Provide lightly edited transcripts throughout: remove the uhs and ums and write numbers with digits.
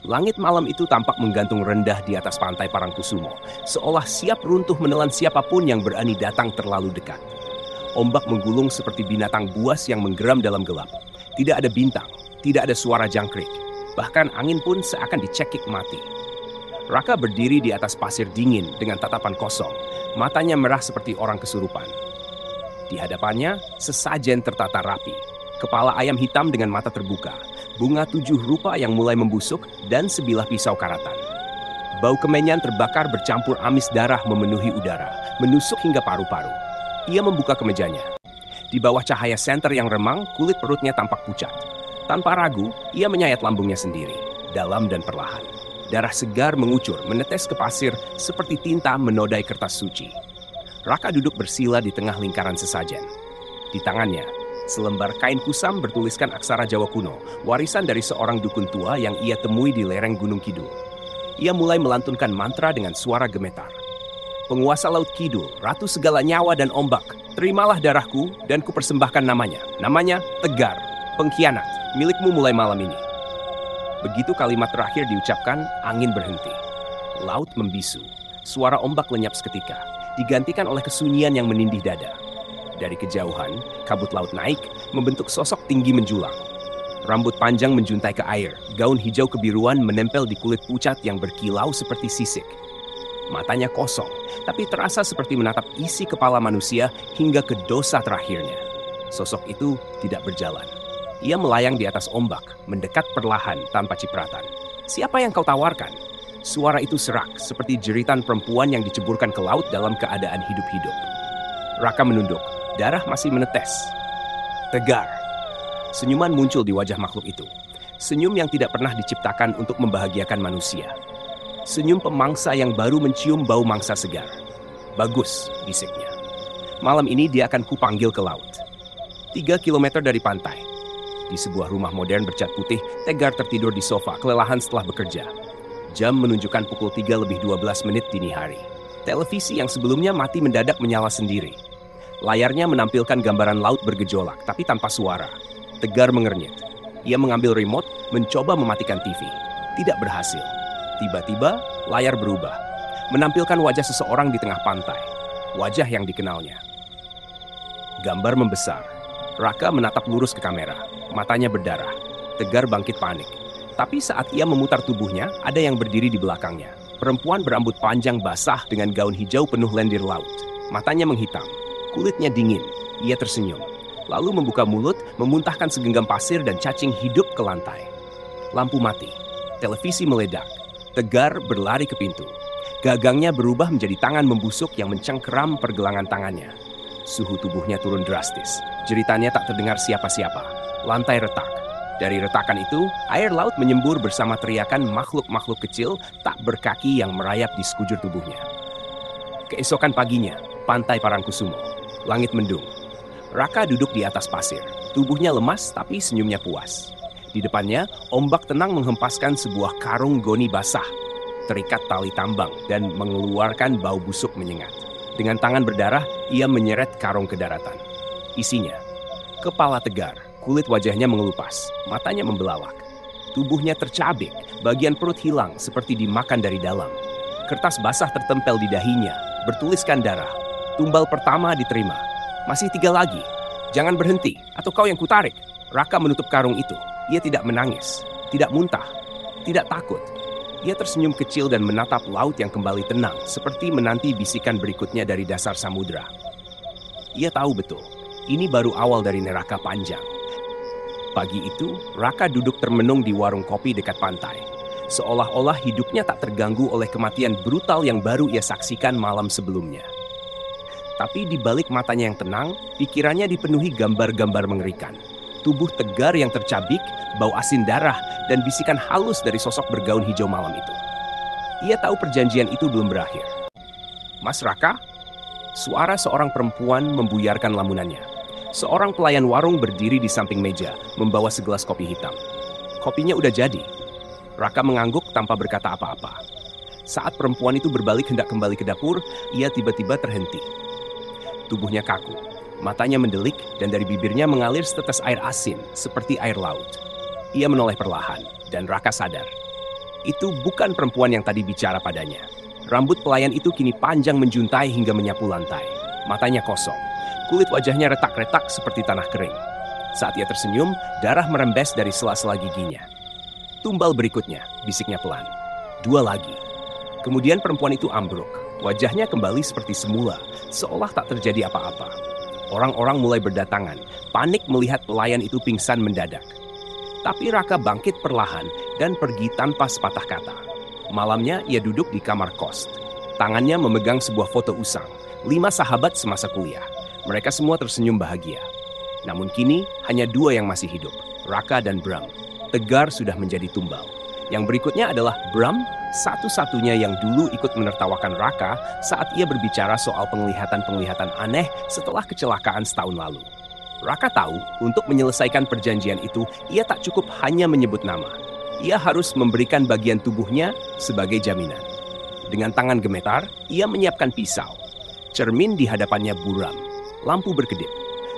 Langit malam itu tampak menggantung rendah di atas pantai Parangkusumo, seolah siap runtuh menelan siapapun yang berani datang terlalu dekat. Ombak menggulung seperti binatang buas yang menggeram dalam gelap. Tidak ada bintang, tidak ada suara jangkrik. Bahkan angin pun seakan dicekik mati. Raka berdiri di atas pasir dingin dengan tatapan kosong, matanya merah seperti orang kesurupan. Di hadapannya, sesajen tertata rapi. Kepala ayam hitam dengan mata terbuka, bunga 7 rupa yang mulai membusuk, dan sebilah pisau karatan. Bau kemenyan terbakar bercampur amis darah memenuhi udara, menusuk hingga paru-paru. Ia membuka kemejanya. Di bawah cahaya senter yang remang, kulit perutnya tampak pucat. Tanpa ragu, ia menyayat lambungnya sendiri, dalam dan perlahan. Darah segar mengucur, menetes ke pasir seperti tinta menodai kertas suci. Raka duduk bersila di tengah lingkaran sesajen. Di tangannya, selembar kain kusam bertuliskan aksara Jawa kuno, warisan dari seorang dukun tua yang ia temui di lereng Gunung Kidul. Ia mulai melantunkan mantra dengan suara gemetar. Penguasa Laut Kidul, ratu segala nyawa dan ombak, terimalah darahku dan kupersembahkan namanya. Namanya Tegar, pengkhianat, milikmu mulai malam ini. Begitu kalimat terakhir diucapkan, angin berhenti. Laut membisu, suara ombak lenyap seketika, digantikan oleh kesunyian yang menindih dada. Dari kejauhan, kabut laut naik, membentuk sosok tinggi menjulang. Rambut panjang menjuntai ke air, gaun hijau kebiruan menempel di kulit pucat yang berkilau seperti sisik. Matanya kosong, tapi terasa seperti menatap isi kepala manusia hingga ke dosa terakhirnya. Sosok itu tidak berjalan. Ia melayang di atas ombak, mendekat perlahan tanpa cipratan. Siapa yang kau tawarkan? Suara itu serak, seperti jeritan perempuan yang diceburkan ke laut dalam keadaan hidup-hidup. Raka menunduk, darah masih menetes. Tegar. Senyuman muncul di wajah makhluk itu. Senyum yang tidak pernah diciptakan untuk membahagiakan manusia. Senyum pemangsa yang baru mencium bau mangsa segar. Bagus, bisiknya. Malam ini dia akan kupanggil ke laut. 3 kilometer dari pantai. Di sebuah rumah modern bercat putih, Tegar tertidur di sofa, kelelahan setelah bekerja. Jam menunjukkan pukul 3:12 dini hari. Televisi yang sebelumnya mati mendadak menyala sendiri. Layarnya menampilkan gambaran laut bergejolak, tapi tanpa suara. Tegar mengernyit. Ia mengambil remote, mencoba mematikan TV. Tidak berhasil. Tiba-tiba, layar berubah. Menampilkan wajah seseorang di tengah pantai. Wajah yang dikenalnya. Gambar membesar. Raka menatap lurus ke kamera. Matanya berdarah. Tegar bangkit panik. Tapi saat ia memutar tubuhnya, ada yang berdiri di belakangnya. Perempuan berambut panjang basah dengan gaun hijau penuh lendir laut. Matanya menghitam. Kulitnya dingin. Ia tersenyum. Lalu membuka mulut, memuntahkan segenggam pasir dan cacing hidup ke lantai. Lampu mati. Televisi meledak. Tegar berlari ke pintu. Gagangnya berubah menjadi tangan membusuk yang mencengkeram pergelangan tangannya. Suhu tubuhnya turun drastis. Jeritannya tak terdengar siapa-siapa. Lantai retak. Dari retakan itu, air laut menyembur bersama teriakan makhluk-makhluk kecil tak berkaki yang merayap di sekujur tubuhnya. Keesokan paginya, pantai Parangkusumo. Langit mendung. Raka duduk di atas pasir. Tubuhnya lemas tapi senyumnya puas. Di depannya, ombak tenang menghempaskan sebuah karung goni basah, terikat tali tambang dan mengeluarkan bau busuk menyengat. Dengan tangan berdarah, ia menyeret karung ke daratan. Isinya, kepala Tegar, kulit wajahnya mengelupas, matanya membelalak. Tubuhnya tercabik, bagian perut hilang seperti dimakan dari dalam. Kertas basah tertempel di dahinya, bertuliskan darah. Tumbal pertama diterima. Masih 3 lagi. Jangan berhenti, atau kau yang kutarik. Raka menutup karung itu. Ia tidak menangis, tidak muntah, tidak takut. Ia tersenyum kecil dan menatap laut yang kembali tenang, seperti menanti bisikan berikutnya dari dasar samudera. Ia tahu betul, ini baru awal dari neraka panjang. Pagi itu, Raka duduk termenung di warung kopi dekat pantai. Seolah-olah hidupnya tak terganggu oleh kematian brutal yang baru ia saksikan malam sebelumnya. Tapi di balik matanya yang tenang, pikirannya dipenuhi gambar-gambar mengerikan. Tubuh Tegar yang tercabik, bau asin darah, dan bisikan halus dari sosok bergaun hijau malam itu. Ia tahu perjanjian itu belum berakhir. Mas Raka? Suara seorang perempuan membuyarkan lamunannya. Seorang pelayan warung berdiri di samping meja, membawa segelas kopi hitam. Kopinya udah jadi. Raka mengangguk tanpa berkata apa-apa. Saat perempuan itu berbalik hendak kembali ke dapur, ia tiba-tiba terhenti. Tubuhnya kaku. Matanya mendelik dan dari bibirnya mengalir setetes air asin seperti air laut. Ia menoleh perlahan dan Raka sadar. Itu bukan perempuan yang tadi bicara padanya. Rambut pelayan itu kini panjang menjuntai hingga menyapu lantai. Matanya kosong. Kulit wajahnya retak-retak seperti tanah kering. Saat ia tersenyum, darah merembes dari sela-sela giginya. "Tumbal berikutnya," bisiknya pelan. "2 lagi." Kemudian perempuan itu ambruk. Wajahnya kembali seperti semula, seolah tak terjadi apa-apa. Orang-orang mulai berdatangan, panik melihat pelayan itu pingsan mendadak. Tapi Raka bangkit perlahan dan pergi tanpa sepatah kata. Malamnya ia duduk di kamar kos. Tangannya memegang sebuah foto usang, 5 sahabat semasa kuliah. Mereka semua tersenyum bahagia. Namun kini hanya 2 yang masih hidup, Raka dan Bram. Tegar sudah menjadi tumbal. Yang berikutnya adalah Bram, satu-satunya yang dulu ikut menertawakan Raka saat ia berbicara soal penglihatan-penglihatan aneh setelah kecelakaan setahun lalu. Raka tahu untuk menyelesaikan perjanjian itu, ia tak cukup hanya menyebut nama. Ia harus memberikan bagian tubuhnya sebagai jaminan. Dengan tangan gemetar, ia menyiapkan pisau. Cermin di hadapannya buram. Lampu berkedip.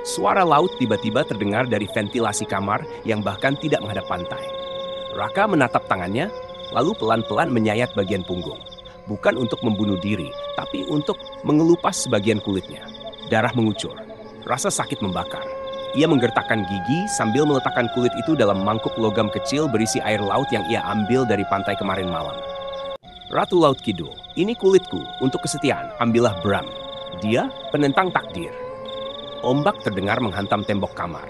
Suara laut tiba-tiba terdengar dari ventilasi kamar yang bahkan tidak menghadap pantai. Raka menatap tangannya, lalu pelan-pelan menyayat bagian punggung. Bukan untuk membunuh diri, tapi untuk mengelupas sebagian kulitnya. Darah mengucur. Rasa sakit membakar. Ia menggertakkan gigi sambil meletakkan kulit itu dalam mangkuk logam kecil berisi air laut yang ia ambil dari pantai kemarin malam. "Ratu Laut Kidul, ini kulitku untuk kesetiaan, ambillah Bram. Dia penentang takdir." Ombak terdengar menghantam tembok kamar.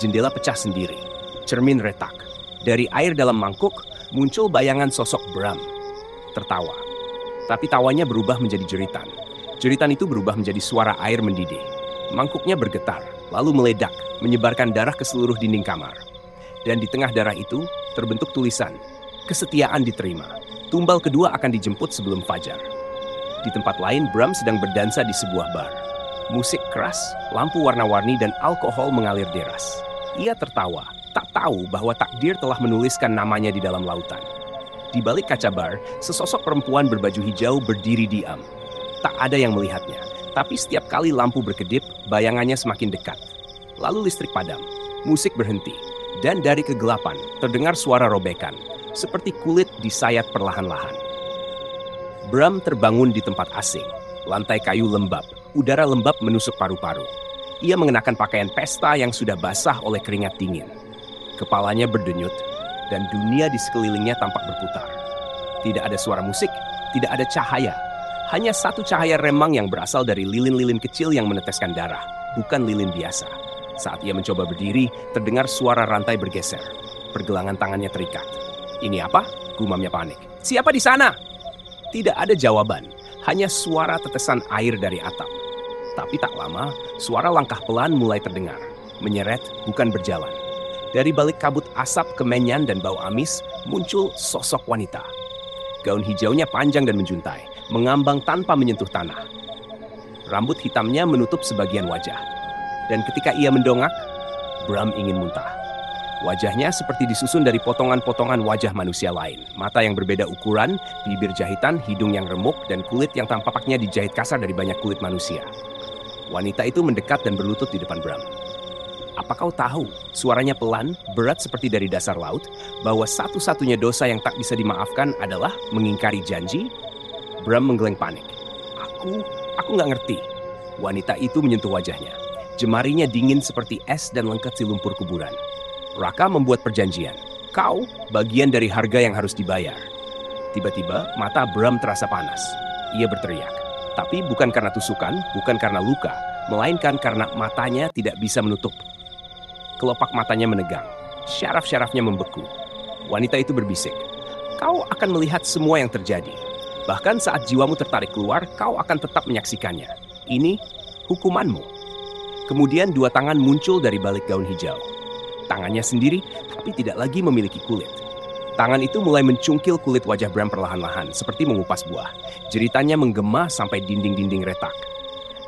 Jendela pecah sendiri. Cermin retak. Dari air dalam mangkuk muncul bayangan sosok Bram. Tertawa. Tapi tawanya berubah menjadi jeritan. Jeritan itu berubah menjadi suara air mendidih. Mangkuknya bergetar, lalu meledak, menyebarkan darah ke seluruh dinding kamar. Dan di tengah darah itu terbentuk tulisan, "Kesetiaan diterima. Tumbal kedua akan dijemput sebelum fajar." Di tempat lain, Bram sedang berdansa di sebuah bar. Musik keras, lampu warna-warni, dan alkohol mengalir deras. Ia tertawa, tak tahu bahwa takdir telah menuliskan namanya di dalam lautan. Di balik kaca bar, sesosok perempuan berbaju hijau berdiri diam. Tak ada yang melihatnya, tapi setiap kali lampu berkedip, bayangannya semakin dekat. Lalu listrik padam, musik berhenti, dan dari kegelapan terdengar suara robekan, seperti kulit disayat perlahan-lahan. Bram terbangun di tempat asing, lantai kayu lembab, udara lembab menusuk paru-paru. Ia mengenakan pakaian pesta yang sudah basah oleh keringat dingin. Kepalanya berdenyut, dan dunia di sekelilingnya tampak berputar. Tidak ada suara musik, tidak ada cahaya. Hanya satu cahaya remang yang berasal dari lilin-lilin kecil yang meneteskan darah, bukan lilin biasa. Saat ia mencoba berdiri, terdengar suara rantai bergeser. Pergelangan tangannya terikat. "Ini apa?" gumamnya panik. "Siapa di sana?" Tidak ada jawaban, hanya suara tetesan air dari atap. Tapi tak lama, suara langkah pelan mulai terdengar. Menyeret, bukan berjalan. Dari balik kabut asap kemenyan dan bau amis, muncul sosok wanita. Gaun hijaunya panjang dan menjuntai, mengambang tanpa menyentuh tanah. Rambut hitamnya menutup sebagian wajah. Dan ketika ia mendongak, Bram ingin muntah. Wajahnya seperti disusun dari potongan-potongan wajah manusia lain. Mata yang berbeda ukuran, bibir jahitan, hidung yang remuk, dan kulit yang tampaknya dijahit kasar dari banyak kulit manusia. Wanita itu mendekat dan berlutut di depan Bram. "Apa kau tahu?" Suaranya pelan, berat seperti dari dasar laut, bahwa satu-satunya dosa yang tak bisa dimaafkan adalah mengingkari janji. Bram menggeleng panik. Aku nggak ngerti." Wanita itu menyentuh wajahnya. Jemarinya dingin seperti es dan lengket si lumpur kuburan. "Raka membuat perjanjian. Kau bagian dari harga yang harus dibayar." Tiba-tiba mata Bram terasa panas. Ia berteriak. Tapi bukan karena tusukan, bukan karena luka, melainkan karena matanya tidak bisa menutup. Kelopak matanya menegang. Syaraf-syarafnya membeku. Wanita itu berbisik. "Kau akan melihat semua yang terjadi. Bahkan saat jiwamu tertarik keluar, kau akan tetap menyaksikannya. Ini hukumanmu." Kemudian 2 tangan muncul dari balik gaun hijau. Tangannya sendiri, tapi tidak lagi memiliki kulit. Tangan itu mulai mencungkil kulit wajah Bram perlahan-lahan, seperti mengupas buah. Jeritannya menggema sampai dinding-dinding retak.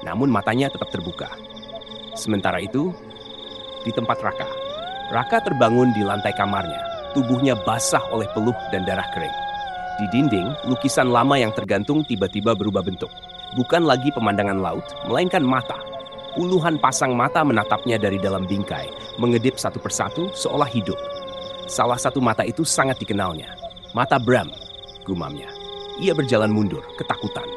Namun matanya tetap terbuka. Sementara itu, di tempat Raka. Raka terbangun di lantai kamarnya. Tubuhnya basah oleh peluh dan darah kering. Di dinding, lukisan lama yang tergantung tiba-tiba berubah bentuk. Bukan lagi pemandangan laut, melainkan mata. Puluhan pasang mata menatapnya dari dalam bingkai, mengedip satu persatu seolah hidup. Salah satu mata itu sangat dikenalnya. Mata Bram, gumamnya. Ia berjalan mundur, ketakutan.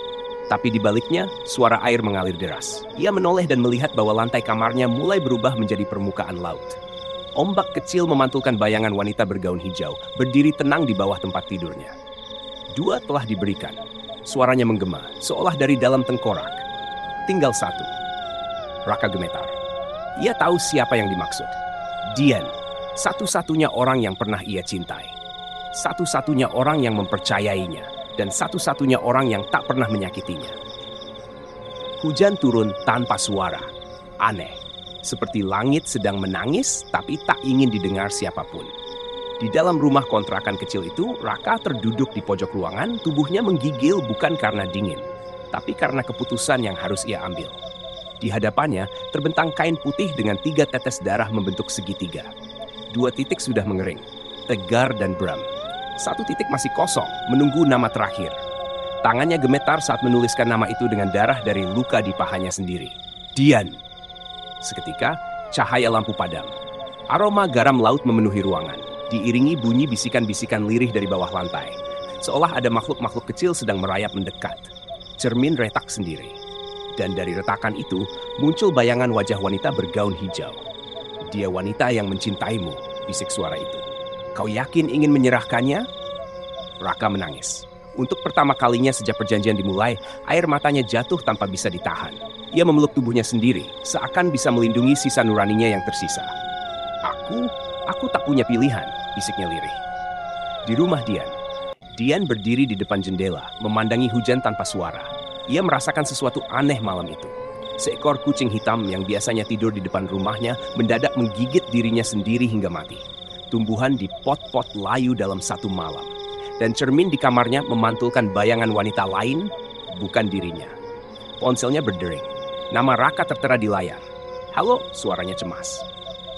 Tapi di baliknya, suara air mengalir deras. Ia menoleh dan melihat bahwa lantai kamarnya mulai berubah menjadi permukaan laut. Ombak kecil memantulkan bayangan wanita bergaun hijau, berdiri tenang di bawah tempat tidurnya. Dua telah diberikan. Suaranya menggema, seolah dari dalam tengkorak. Tinggal satu. Raka gemetar. Ia tahu siapa yang dimaksud. Dian, satu-satunya orang yang pernah ia cintai. Satu-satunya orang yang mempercayainya. Dan satu-satunya orang yang tak pernah menyakitinya. Hujan turun tanpa suara. Aneh. Seperti langit sedang menangis, tapi tak ingin didengar siapapun. Di dalam rumah kontrakan kecil itu, Raka terduduk di pojok ruangan, tubuhnya menggigil bukan karena dingin, tapi karena keputusan yang harus ia ambil. Di hadapannya, terbentang kain putih dengan 3 tetes darah membentuk segitiga. 2 titik sudah mengering, Tegar dan Bram. 1 titik masih kosong, menunggu nama terakhir. Tangannya gemetar saat menuliskan nama itu dengan darah dari luka di pahanya sendiri. Dian. Seketika, cahaya lampu padam. Aroma garam laut memenuhi ruangan, diiringi bunyi bisikan-bisikan lirih dari bawah lantai. Seolah ada makhluk-makhluk kecil sedang merayap mendekat. Cermin retak sendiri. Dan dari retakan itu, muncul bayangan wajah wanita bergaun hijau. Dia wanita yang mencintaimu, bisik suara itu. Kau yakin ingin menyerahkannya? Raka menangis. Untuk pertama kalinya sejak perjanjian dimulai, air matanya jatuh tanpa bisa ditahan. Ia memeluk tubuhnya sendiri, seakan bisa melindungi sisa nuraninya yang tersisa. Aku tak punya pilihan, bisiknya lirih. Di rumah Dian berdiri di depan jendela, memandangi hujan tanpa suara. Ia merasakan sesuatu aneh malam itu. Seekor kucing hitam yang biasanya tidur di depan rumahnya mendadak menggigit dirinya sendiri hingga mati. Tumbuhan di pot-pot layu dalam satu malam. Dan cermin di kamarnya memantulkan bayangan wanita lain, bukan dirinya. Ponselnya berdering. Nama Raka tertera di layar. Halo, suaranya cemas.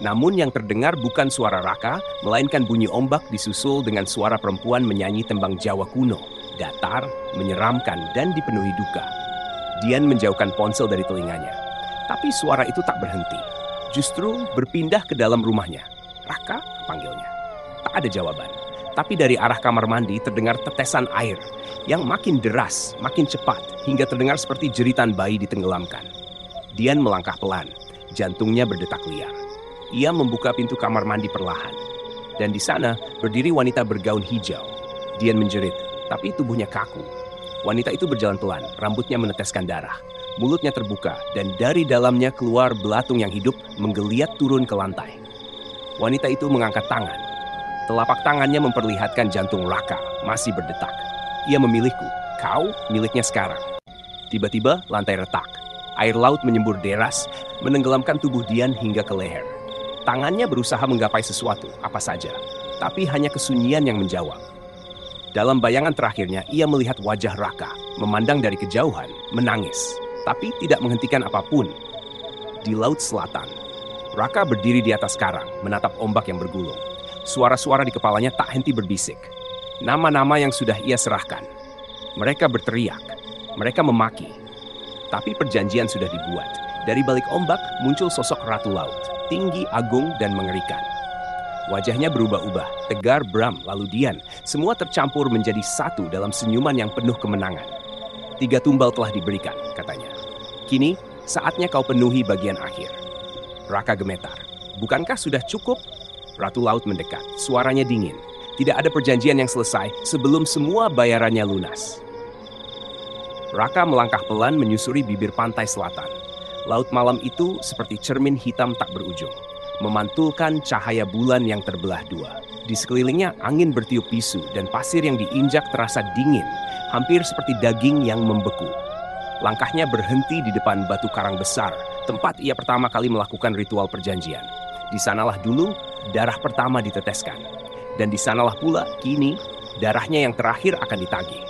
Namun yang terdengar bukan suara Raka, melainkan bunyi ombak disusul dengan suara perempuan menyanyi tembang Jawa kuno. Datar, menyeramkan, dan dipenuhi duka. Dian menjauhkan ponsel dari telinganya. Tapi suara itu tak berhenti. Justru berpindah ke dalam rumahnya. Raka, panggilnya. Tak ada jawaban. Tapi dari arah kamar mandi terdengar tetesan air yang makin deras, makin cepat, hingga terdengar seperti jeritan bayi ditenggelamkan. Dian melangkah pelan, jantungnya berdetak liar. Ia membuka pintu kamar mandi perlahan. Dan di sana berdiri wanita bergaun hijau. Dian menjerit, tapi tubuhnya kaku. Wanita itu berjalan pelan, rambutnya meneteskan darah. Mulutnya terbuka, dan dari dalamnya keluar belatung yang hidup menggeliat turun ke lantai. Wanita itu mengangkat tangan. Telapak tangannya memperlihatkan jantung Raka masih berdetak. Ia memilihku, kau miliknya sekarang. Tiba-tiba lantai retak. Air laut menyembur deras, menenggelamkan tubuh Dian hingga ke leher. Tangannya berusaha menggapai sesuatu, apa saja. Tapi hanya kesunyian yang menjawab. Dalam bayangan terakhirnya, ia melihat wajah Raka, memandang dari kejauhan, menangis. Tapi tidak menghentikan apapun. Di laut selatan, Raka berdiri di atas karang, menatap ombak yang bergulung. Suara-suara di kepalanya tak henti berbisik. Nama-nama yang sudah ia serahkan. Mereka berteriak, mereka memaki. Tapi perjanjian sudah dibuat. Dari balik ombak muncul sosok Ratu Laut, tinggi, agung, dan mengerikan. Wajahnya berubah-ubah, Tegar, Bram, lalu Dian. Semua tercampur menjadi satu dalam senyuman yang penuh kemenangan. 3 tumbal telah diberikan, katanya. Kini, saatnya kau penuhi bagian akhir. Raka gemetar. Bukankah sudah cukup? Ratu Laut mendekat, suaranya dingin. Tidak ada perjanjian yang selesai sebelum semua bayarannya lunas. Raka melangkah pelan menyusuri bibir pantai selatan. Laut malam itu seperti cermin hitam tak berujung, memantulkan cahaya bulan yang terbelah 2. Di sekelilingnya angin bertiup pisu dan pasir yang diinjak terasa dingin, hampir seperti daging yang membeku. Langkahnya berhenti di depan batu karang besar, tempat ia pertama kali melakukan ritual perjanjian. Di sanalah dulu darah pertama diteteskan. Dan di sanalah pula kini darahnya yang terakhir akan ditagih.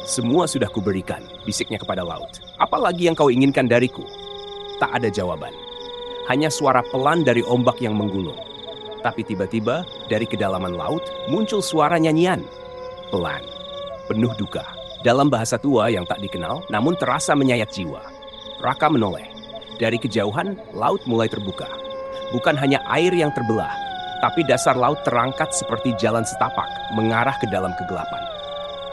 Semua sudah kuberikan, bisiknya kepada laut. Apalagi yang kau inginkan dariku? Tak ada jawaban. Hanya suara pelan dari ombak yang menggulung. Tapi tiba-tiba dari kedalaman laut muncul suara nyanyian. Pelan, penuh duka. Dalam bahasa tua yang tak dikenal namun terasa menyayat jiwa. Raka menoleh. Dari kejauhan, laut mulai terbuka. Bukan hanya air yang terbelah, Tapi dasar laut terangkat seperti jalan setapak, mengarah ke dalam kegelapan.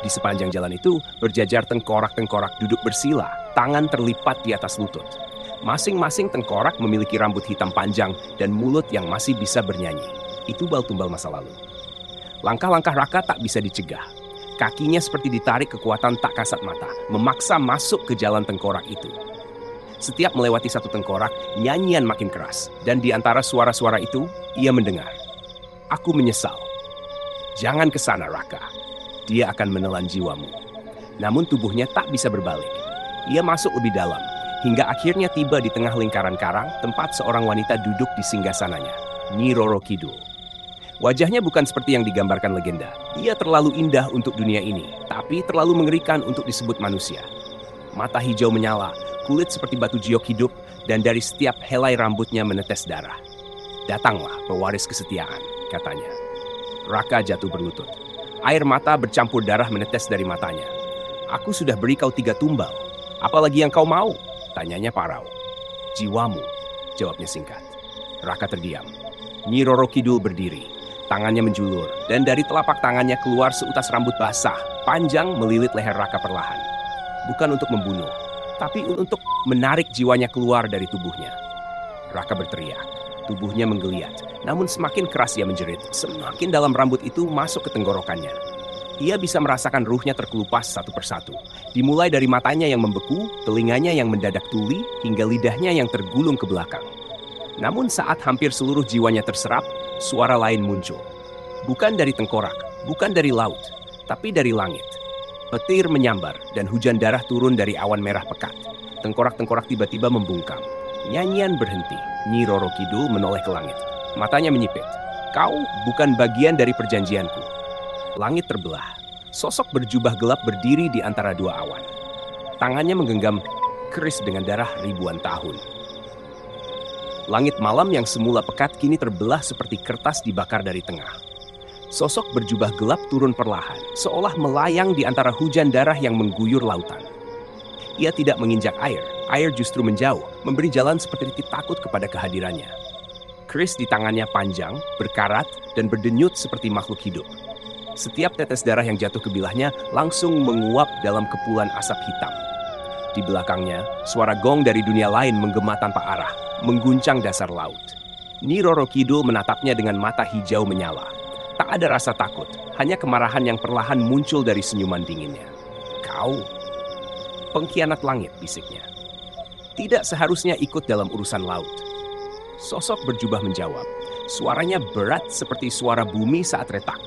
Di sepanjang jalan itu, berjajar tengkorak-tengkorak duduk bersila, tangan terlipat di atas lutut. Masing-masing tengkorak memiliki rambut hitam panjang dan mulut yang masih bisa bernyanyi. Itu bal tumbal masa lalu. Langkah-langkah Raka tak bisa dicegah. Kakinya seperti ditarik kekuatan tak kasat mata, memaksa masuk ke jalan tengkorak itu. Setiap melewati satu tengkorak, nyanyian makin keras. Dan di antara suara-suara itu, ia mendengar. Aku menyesal. Jangan ke sana, Raka. Dia akan menelan jiwamu. Namun tubuhnya tak bisa berbalik. Ia masuk lebih dalam, hingga akhirnya tiba di tengah lingkaran karang tempat seorang wanita duduk di singgasananya, Nyi Roro Kidul. Wajahnya bukan seperti yang digambarkan legenda. Ia terlalu indah untuk dunia ini, tapi terlalu mengerikan untuk disebut manusia. Mata hijau menyala, kulit seperti batu jiok hidup, dan dari setiap helai rambutnya menetes darah. Datanglah pewaris kesetiaan, katanya. Raka jatuh berlutut. Air mata bercampur darah menetes dari matanya. Aku sudah beri kau 3 tumbal. Apalagi yang kau mau? Tanyanya parau. Jiwamu, jawabnya singkat. Raka terdiam. Nyi Roro Kidul berdiri. Tangannya menjulur, dan dari telapak tangannya keluar seutas rambut basah, panjang melilit leher Raka perlahan. Bukan untuk membunuh, tapi untuk menarik jiwanya keluar dari tubuhnya. Raka berteriak. Tubuhnya menggeliat, namun semakin keras ia menjerit, semakin dalam rambut itu masuk ke tenggorokannya. Ia bisa merasakan ruhnya terkelupas satu persatu, dimulai dari matanya yang membeku, telinganya yang mendadak tuli, hingga lidahnya yang tergulung ke belakang. Namun saat hampir seluruh jiwanya terserap, suara lain muncul. Bukan dari tengkorak, bukan dari laut, tapi dari langit. Petir menyambar, dan hujan darah turun dari awan merah pekat. Tengkorak-tengkorak tiba-tiba membungkam. Nyanyian berhenti. Nyi Roro Kidul menoleh ke langit. Matanya menyipit. Kau bukan bagian dari perjanjianku. Langit terbelah. Sosok berjubah gelap berdiri di antara 2 awan. Tangannya menggenggam keris dengan darah ribuan tahun. Langit malam yang semula pekat kini terbelah seperti kertas dibakar dari tengah. Sosok berjubah gelap turun perlahan, seolah melayang di antara hujan darah yang mengguyur lautan. Ia tidak menginjak air justru menjauh, memberi jalan seperti takut kepada kehadirannya. Keris di tangannya panjang, berkarat, dan berdenyut seperti makhluk hidup. Setiap tetes darah yang jatuh ke bilahnya langsung menguap dalam kepulan asap hitam. Di belakangnya, suara gong dari dunia lain menggema tanpa arah, mengguncang dasar laut. Nyi Roro Kidul menatapnya dengan mata hijau menyala. Tak ada rasa takut, hanya kemarahan yang perlahan muncul dari senyuman dinginnya. Kau, pengkhianat langit, bisiknya. Tidak seharusnya ikut dalam urusan laut. Sosok berjubah menjawab. Suaranya berat seperti suara bumi saat retak.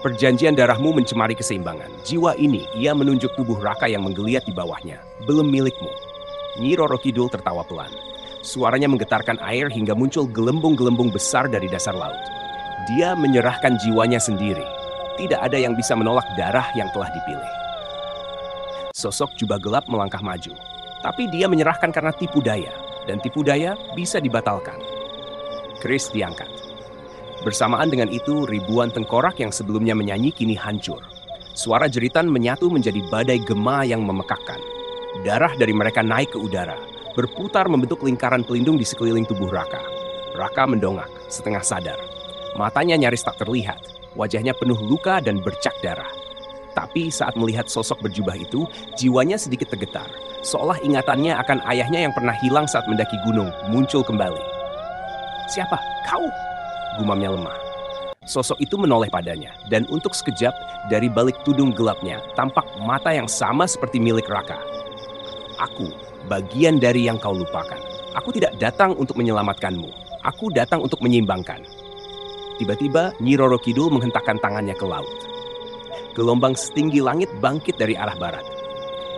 Perjanjian darahmu mencemari keseimbangan. Jiwa ini, ia menunjuk tubuh Raka yang menggeliat di bawahnya. Belum milikmu. Nyi Roro Kidul tertawa pelan. Suaranya menggetarkan air hingga muncul gelembung-gelembung besar dari dasar laut. Dia menyerahkan jiwanya sendiri. Tidak ada yang bisa menolak darah yang telah dipilih. Sosok jubah gelap melangkah maju. Tapi dia menyerahkan karena tipu daya. Dan tipu daya bisa dibatalkan. Keris diangkat. Bersamaan dengan itu, ribuan tengkorak yang sebelumnya menyanyi kini hancur. Suara jeritan menyatu menjadi badai gema yang memekakkan. Darah dari mereka naik ke udara, berputar membentuk lingkaran pelindung di sekeliling tubuh Raka. Raka mendongak, setengah sadar. Matanya nyaris tak terlihat, wajahnya penuh luka dan bercak darah. Tapi saat melihat sosok berjubah itu, jiwanya sedikit tergetar. Seolah ingatannya akan ayahnya yang pernah hilang saat mendaki gunung muncul kembali. Siapa? Kau? Gumamnya lemah. Sosok itu menoleh padanya, dan untuk sekejap, dari balik tudung gelapnya, tampak mata yang sama seperti milik Raka. Aku, bagian dari yang kau lupakan. Aku tidak datang untuk menyelamatkanmu. Aku datang untuk menyeimbangkan. Tiba-tiba, Nyi Roro Kidul menghentakkan tangannya ke laut. Gelombang setinggi langit bangkit dari arah barat.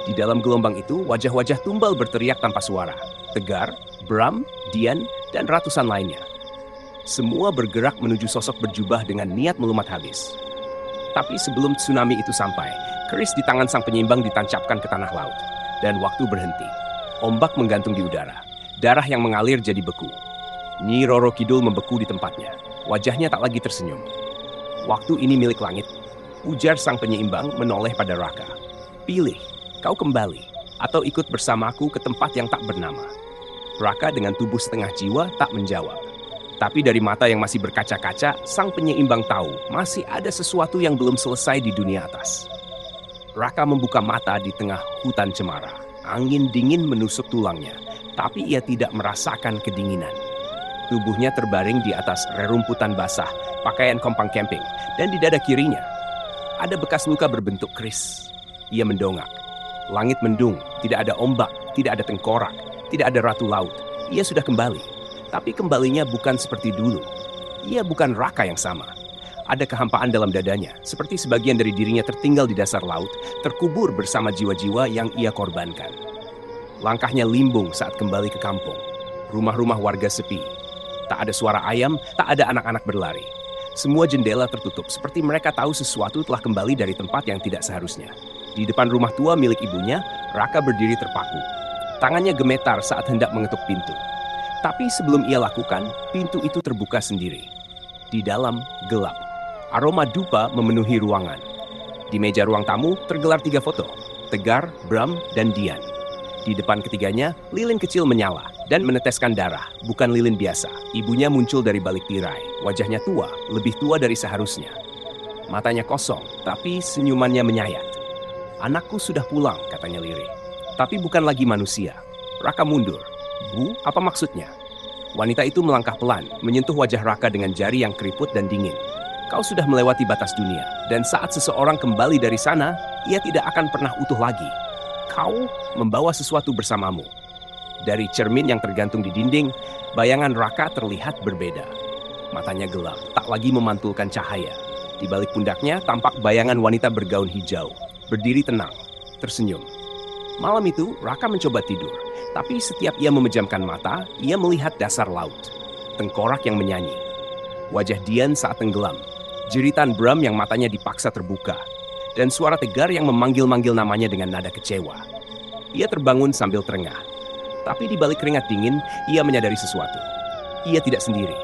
Di dalam gelombang itu, wajah-wajah tumbal berteriak tanpa suara. Tegar, Bram, Dian, dan ratusan lainnya. Semua bergerak menuju sosok berjubah dengan niat melumat habis. Tapi sebelum tsunami itu sampai, keris di tangan sang penyeimbang ditancapkan ke tanah laut. Dan waktu berhenti. Ombak menggantung di udara. Darah yang mengalir jadi beku. Nyi Roro Kidul membeku di tempatnya. Wajahnya tak lagi tersenyum. Waktu ini milik langit. Ujar sang penyeimbang menoleh pada Raka. Pilih, kau kembali, atau ikut bersamaku ke tempat yang tak bernama. Raka dengan tubuh setengah jiwa tak menjawab. Tapi dari mata yang masih berkaca-kaca, sang penyeimbang tahu masih ada sesuatu yang belum selesai di dunia atas. Raka membuka mata di tengah hutan cemara. Angin dingin menusuk tulangnya, tapi ia tidak merasakan kedinginan. Tubuhnya terbaring di atas rerumputan basah, pakaian kompang camping, dan di dada kirinya ada bekas luka berbentuk keris. Ia mendongak. Langit mendung, tidak ada ombak, tidak ada tengkorak, tidak ada ratu laut. Ia sudah kembali, tapi kembalinya bukan seperti dulu. Ia bukan Raka yang sama. Ada kehampaan dalam dadanya, seperti sebagian dari dirinya tertinggal di dasar laut, terkubur bersama jiwa-jiwa yang ia korbankan. Langkahnya limbung saat kembali ke kampung. Rumah-rumah warga sepi. Tak ada suara ayam, tak ada anak-anak berlari. Semua jendela tertutup, seperti mereka tahu sesuatu telah kembali dari tempat yang tidak seharusnya. Di depan rumah tua milik ibunya, Raka berdiri terpaku. Tangannya gemetar saat hendak mengetuk pintu. Tapi sebelum ia lakukan, pintu itu terbuka sendiri. Di dalam, gelap. Aroma dupa memenuhi ruangan. Di meja ruang tamu tergelar 3 foto. Tegar, Bram, dan Dian. Di depan ketiganya, lilin kecil menyala dan meneteskan darah, bukan lilin biasa. Ibunya muncul dari balik tirai. Wajahnya tua, lebih tua dari seharusnya. Matanya kosong, tapi senyumannya menyayat. "Anakku sudah pulang," katanya lirih. Tapi bukan lagi manusia. Raka mundur. "Bu, apa maksudnya?" Wanita itu melangkah pelan, menyentuh wajah Raka dengan jari yang keriput dan dingin. "Kau sudah melewati batas dunia, dan saat seseorang kembali dari sana, ia tidak akan pernah utuh lagi. Kau membawa sesuatu bersamamu." Dari cermin yang tergantung di dinding, bayangan Raka terlihat berbeda. Matanya gelap, tak lagi memantulkan cahaya. Di balik pundaknya tampak bayangan wanita bergaun hijau, berdiri tenang, tersenyum. Malam itu, Raka mencoba tidur, tapi setiap ia memejamkan mata, ia melihat dasar laut. Tengkorak yang menyanyi. Wajah Dian saat tenggelam. Jeritan Bram yang matanya dipaksa terbuka. Dan suara Tegar yang memanggil-manggil namanya dengan nada kecewa. Ia terbangun sambil terengah. Tapi di balik keringat dingin, ia menyadari sesuatu. Ia tidak sendiri.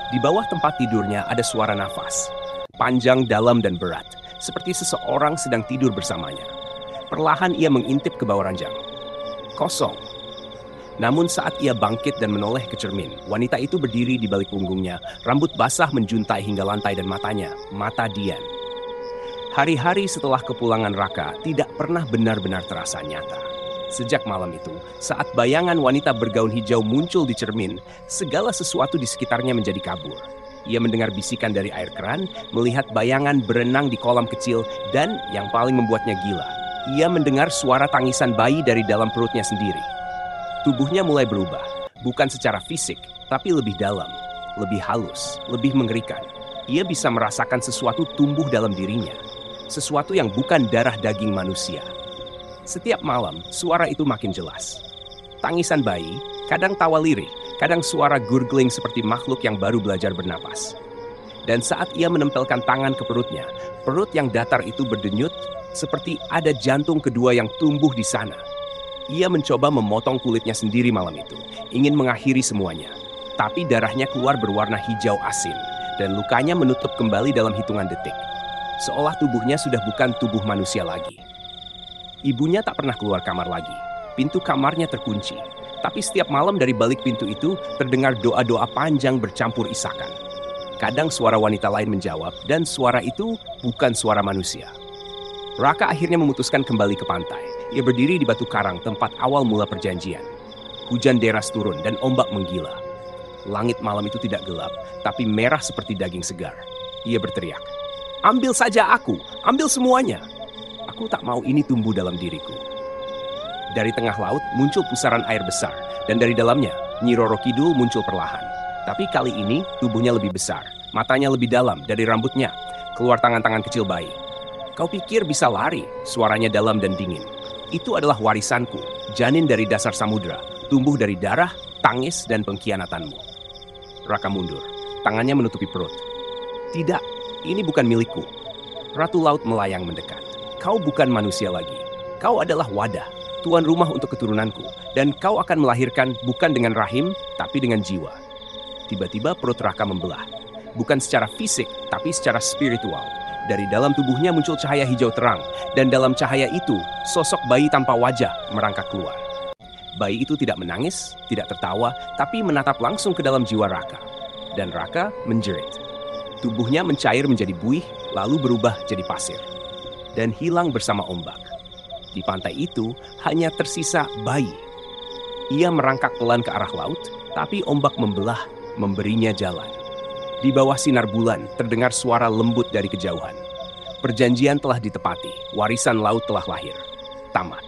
Di bawah tempat tidurnya ada suara nafas. Panjang, dalam, dan berat. Seperti seseorang sedang tidur bersamanya. Perlahan ia mengintip ke bawah ranjang. Kosong. Namun saat ia bangkit dan menoleh ke cermin, wanita itu berdiri di balik punggungnya, rambut basah menjuntai hingga lantai dan matanya, mata Dian. Hari-hari setelah kepulangan Raka tidak pernah benar-benar terasa nyata. Sejak malam itu, saat bayangan wanita bergaun hijau muncul di cermin, segala sesuatu di sekitarnya menjadi kabur. Ia mendengar bisikan dari air keran, melihat bayangan berenang di kolam kecil, dan yang paling membuatnya gila, ia mendengar suara tangisan bayi dari dalam perutnya sendiri. Tubuhnya mulai berubah, bukan secara fisik, tapi lebih dalam, lebih halus, lebih mengerikan. Ia bisa merasakan sesuatu tumbuh dalam dirinya, sesuatu yang bukan darah daging manusia. Setiap malam, suara itu makin jelas. Tangisan bayi, kadang tawa lirih, kadang suara gurgling seperti makhluk yang baru belajar bernapas. Dan saat ia menempelkan tangan ke perutnya, perut yang datar itu berdenyut seperti ada jantung kedua yang tumbuh di sana. Ia mencoba memotong kulitnya sendiri malam itu, ingin mengakhiri semuanya. Tapi darahnya keluar berwarna hijau asin, dan lukanya menutup kembali dalam hitungan detik. Seolah tubuhnya sudah bukan tubuh manusia lagi. Ibunya tak pernah keluar kamar lagi. Pintu kamarnya terkunci. Tapi setiap malam dari balik pintu itu terdengar doa-doa panjang bercampur isakan. Kadang suara wanita lain menjawab, dan suara itu bukan suara manusia. Raka akhirnya memutuskan kembali ke pantai. Ia berdiri di batu karang tempat awal mula perjanjian. Hujan deras turun dan ombak menggila. Langit malam itu tidak gelap, tapi merah seperti daging segar. Ia berteriak, "Ambil saja aku, ambil semuanya. Aku tak mau ini tumbuh dalam diriku." Dari tengah laut muncul pusaran air besar, dan dari dalamnya Nyi Roro Kidul muncul perlahan. Tapi kali ini tubuhnya lebih besar, matanya lebih dalam dari rambutnya, keluar tangan-tangan kecil bayi. "Kau pikir bisa lari?" Suaranya dalam dan dingin. "Itu adalah warisanku, janin dari dasar samudera, tumbuh dari darah, tangis, dan pengkhianatanmu." Raka mundur, tangannya menutupi perut. "Tidak, ini bukan milikku." Ratu Laut melayang mendekat. "Kau bukan manusia lagi. Kau adalah wadah, tuan rumah untuk keturunanku, dan kau akan melahirkan bukan dengan rahim, tapi dengan jiwa." Tiba-tiba perut Raka membelah. Bukan secara fisik, tapi secara spiritual. Dari dalam tubuhnya muncul cahaya hijau terang, dan dalam cahaya itu, sosok bayi tanpa wajah merangkak keluar. Bayi itu tidak menangis, tidak tertawa, tapi menatap langsung ke dalam jiwa Raka. dan Raka menjerit. Tubuhnya mencair menjadi buih, lalu berubah jadi pasir, dan hilang bersama ombak. Di pantai itu hanya tersisa bayi. Ia merangkak pelan ke arah laut, tapi ombak membelah, memberinya jalan. Di bawah sinar bulan terdengar suara lembut dari kejauhan. Perjanjian telah ditepati, warisan laut telah lahir. Tamat.